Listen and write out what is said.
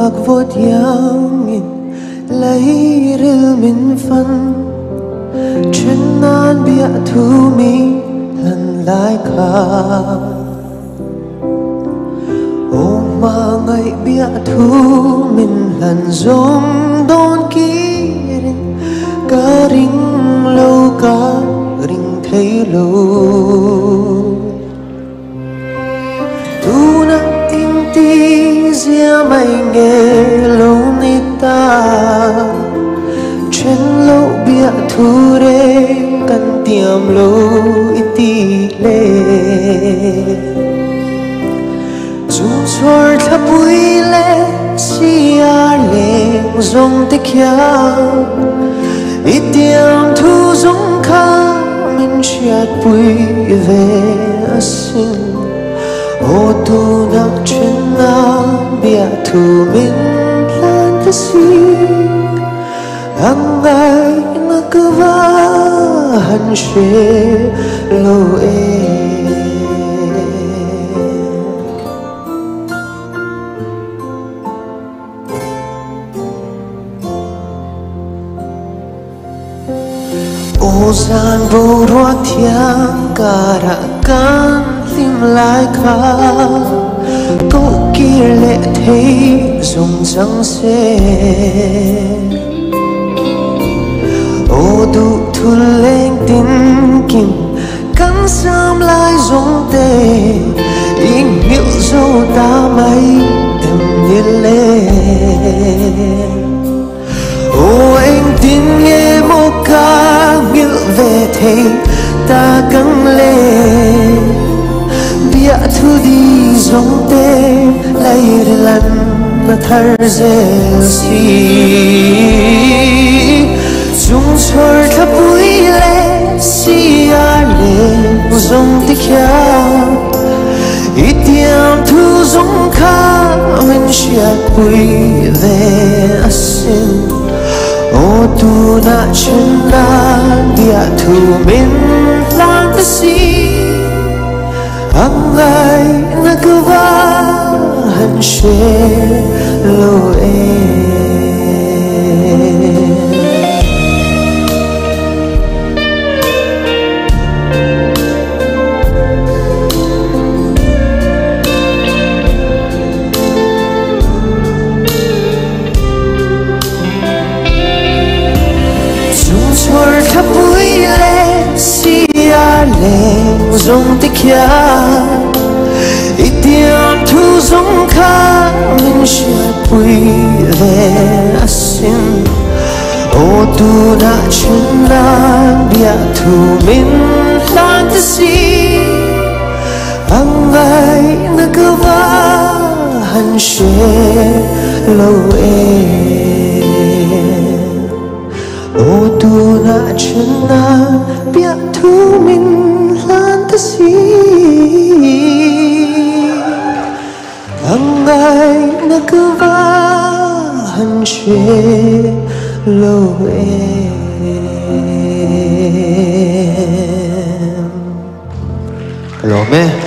wag vot yang in lấy ril min phân chuyên nan bia thu mi lần lại khá ô mà ngày bia thu min lần giống đón kirin cả ring lâu cả ring thấy lâu tu na in ti zia mai nghe lâu ni ta trên lâu bia thu re cần tiêm lâu iti lệ dung xóa thắp bụi lệ xia lệ dòng tích ya itiam thu dung khá mình chiat bụi về sinh ô tu nạc trên na bia thu mình lan ta si ang ay nagkawahan siya loe ô gian vô ruột thiang karakan tim lại khá câu kia lệ thấy dùng răng xe ô đủ thu lên tin kim cắn xăm lại giống tê yên miệng dâu ta mấy em nhìn lên ô anh tin nghe một ca miệng về thế ta căng lên bia thu đi giống tê lấy lần mà thở dễ xì dung xóa thắp bụi lệ xia lệ dòng tích ya itiam thu dung khá mình chiat bụi về sinh ô tu na chân na bia thu mình lan ta si ang ay nagkawahan siya loe thắp bụi lệ xia lệ dòng tích ya itiam thu dung khá mình chiat bụi về sinh ô tu na chân na bia thu mình lan ta si ang ay nagkawahan siya loe ô tu na chân na bia thu mình lan ta si ang ay nagkawahan siya loe Hello, me.